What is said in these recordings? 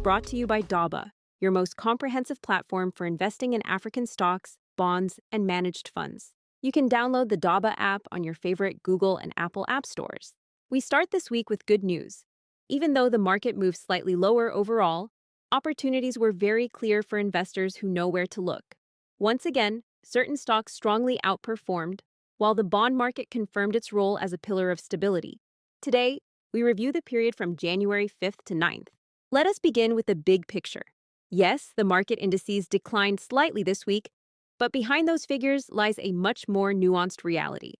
brought to you by Daba, your most comprehensive platform for investing in African stocks, bonds, and managed funds. You can download the Daba app on your favorite Google and Apple app stores. We start this week with good news. Even though the market moved slightly lower overall, opportunities were very clear for investors who know where to look. Once again, certain stocks strongly outperformed, while the bond market confirmed its role as a pillar of stability. Today, we review the period from January 5th to 9th. Let us begin with the big picture. Yes, the market indices declined slightly this week, but behind those figures lies a much more nuanced reality.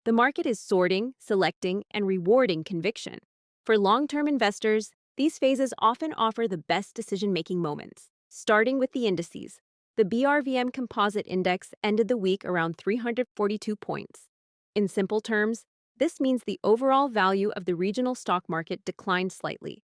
The market is sorting, selecting, and rewarding conviction. For long-term investors, these phases often offer the best decision-making moments. Starting with the indices, the BRVM Composite Index ended the week around 342 points. In simple terms, this means the overall value of the regional stock market declined slightly.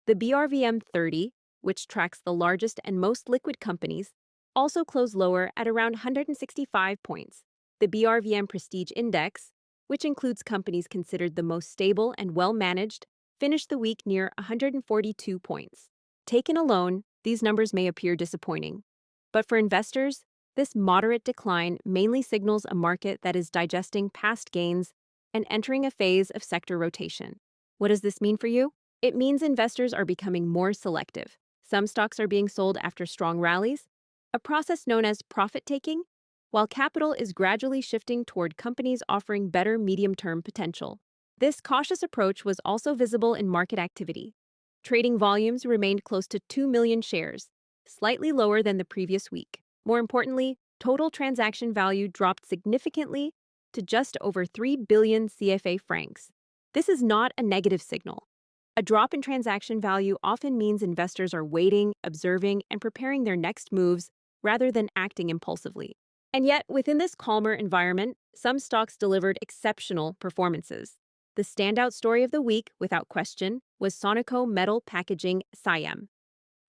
The BRVM 30, which tracks the largest and most liquid companies, also closed lower at around 165 points. The BRVM Prestige Index, which includes companies considered the most stable and well-managed, finished the week near 142 points. Taken alone, these numbers may appear disappointing. But for investors, this moderate decline mainly signals a market that is digesting past gains and entering a phase of sector rotation. What does this mean for you? It means investors are becoming more selective. Some stocks are being sold after strong rallies, a process known as profit-taking, while capital is gradually shifting toward companies offering better medium-term potential. This cautious approach was also visible in market activity. Trading volumes remained close to 2 million shares, slightly lower than the previous week. More importantly, total transaction value dropped significantly to just over 3 billion CFA francs. This is not a negative signal. A drop in transaction value often means investors are waiting, observing, and preparing their next moves rather than acting impulsively. And yet, within this calmer environment, some stocks delivered exceptional performances. The standout story of the week, without question, was Sonoco Metal Packaging SIEM.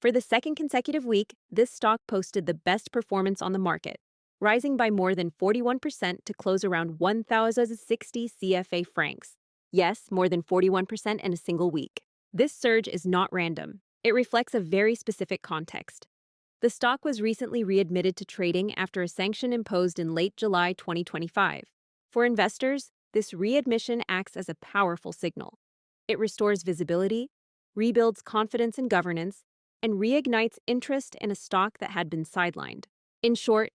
For the second consecutive week, this stock posted the best performance on the market, rising by more than 41% to close around 1,060 CFA francs. Yes, more than 41% in a single week. This surge is not random. It reflects a very specific context. The stock was recently readmitted to trading after a sanction imposed in late July 2025. For investors, this readmission acts as a powerful signal. It restores visibility, rebuilds confidence in governance, and reignites interest in a stock that had been sidelined. In short,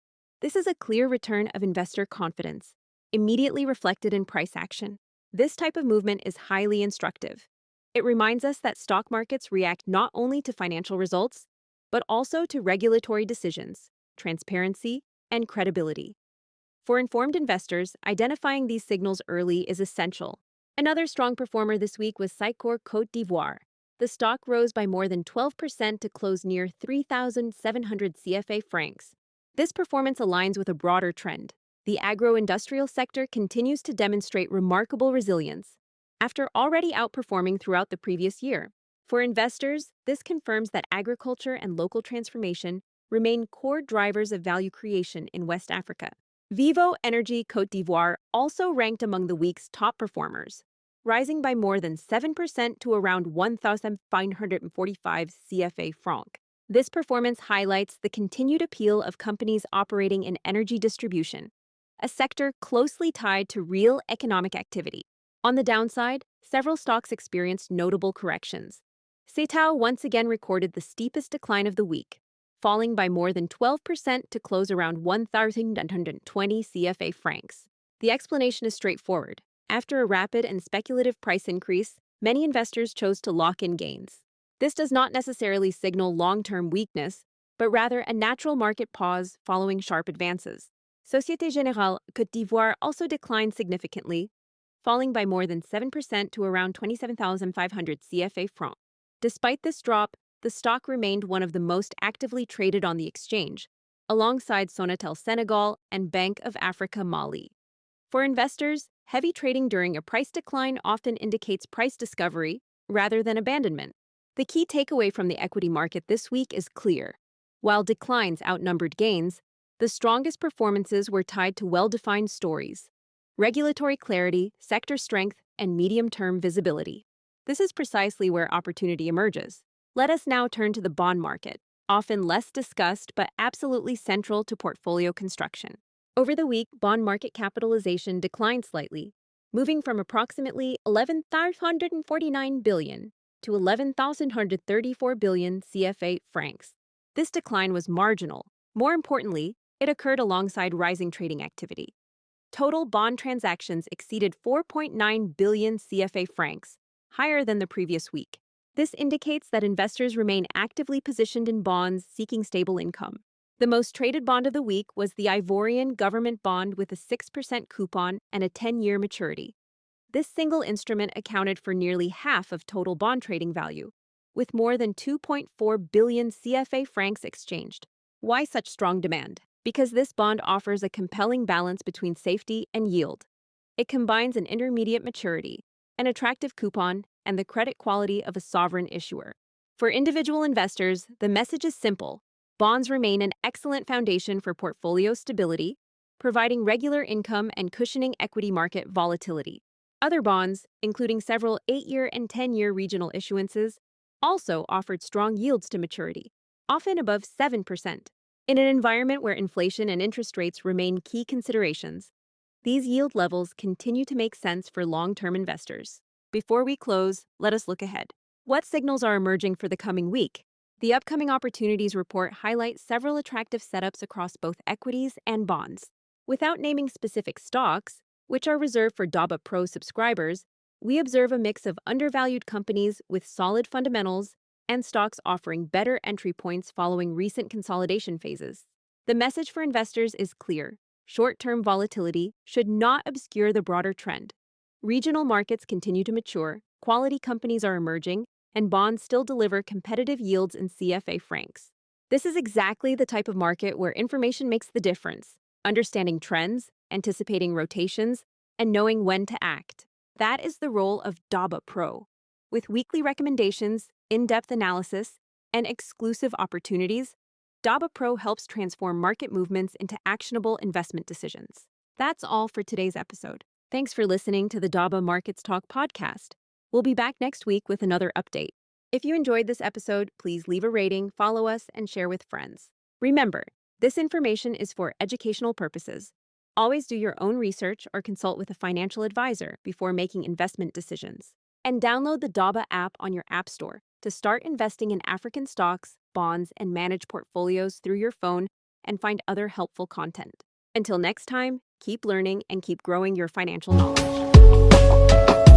this is a clear return of investor confidence, immediately reflected in price action. This type of movement is highly instructive. It reminds us that stock markets react not only to financial results, but also to regulatory decisions, transparency, and credibility. For informed investors, identifying these signals early is essential. Another strong performer this week was Sycor Côte d'Ivoire. The stock rose by more than 12% to close near 3,700 CFA francs. This performance aligns with a broader trend. The agro-industrial sector continues to demonstrate remarkable resilience, after already outperforming throughout the previous year. For investors, this confirms that agriculture and local transformation remain core drivers of value creation in West Africa. Vivo Energy Côte d'Ivoire also ranked among the week's top performers, rising by more than 7% to around 1,545 CFA francs. This performance highlights the continued appeal of companies operating in energy distribution, a sector closely tied to real economic activity. On the downside, several stocks experienced notable corrections. Setao once again recorded the steepest decline of the week, falling by more than 12% to close around 1,920 CFA francs. The explanation is straightforward. After a rapid and speculative price increase, many investors chose to lock in gains. This does not necessarily signal long-term weakness, but rather a natural market pause following sharp advances. Société Générale Côte d'Ivoire also declined significantly, falling by more than 7% to around 27,500 CFA francs. Despite this drop, the stock remained one of the most actively traded on the exchange, alongside Sonatel Senegal and Bank of Africa Mali. For investors, heavy trading during a price decline often indicates price discovery rather than abandonment. The key takeaway from the equity market this week is clear. While declines outnumbered gains, the strongest performances were tied to well-defined stories, regulatory clarity, sector strength, and medium-term visibility. This is precisely where opportunity emerges. Let us now turn to the bond market, often less discussed but absolutely central to portfolio construction. Over the week, bond market capitalization declined slightly, moving from approximately 11,549 billion to 11,134 billion CFA francs. This decline was marginal. More importantly, it occurred alongside rising trading activity. Total bond transactions exceeded 4.9 billion CFA francs, higher than the previous week. This indicates that investors remain actively positioned in bonds seeking stable income. The most traded bond of the week was the Ivorian government bond with a 6% coupon and a 10-year maturity. This single instrument accounted for nearly half of total bond trading value, with more than 2.4 billion CFA francs exchanged. Why such strong demand? Because this bond offers a compelling balance between safety and yield. It combines an intermediate maturity, an attractive coupon, and the credit quality of a sovereign issuer. For individual investors, the message is simple. Bonds remain an excellent foundation for portfolio stability, providing regular income and cushioning equity market volatility. Other bonds, including several 8-year and 10-year regional issuances, also offered strong yields to maturity, often above 7%. In an environment where inflation and interest rates remain key considerations, these yield levels continue to make sense for long-term investors. Before we close, let us look ahead. What signals are emerging for the coming week? The upcoming Opportunities Report highlights several attractive setups across both equities and bonds. Without naming specific stocks, which are reserved for Daba Pro subscribers, we observe a mix of undervalued companies with solid fundamentals and stocks offering better entry points following recent consolidation phases. The message for investors is clear. Short-term volatility should not obscure the broader trend. Regional markets continue to mature, quality companies are emerging, and bonds still deliver competitive yields in CFA francs. This is exactly the type of market where information makes the difference, understanding trends, anticipating rotations, and knowing when to act. That is the role of Daba Pro. With weekly recommendations, in-depth analysis, and exclusive opportunities, Daba Pro helps transform market movements into actionable investment decisions. That's all for today's episode. Thanks for listening to the Daba Markets Talk podcast. We'll be back next week with another update. If you enjoyed this episode, please leave a rating, follow us, and share with friends. Remember, this information is for educational purposes. Always do your own research or consult with a financial advisor before making investment decisions. And download the Daba app on your app store to start investing in African stocks, bonds, and manage portfolios through your phone and find other helpful content. Until next time, keep learning and keep growing your financial knowledge.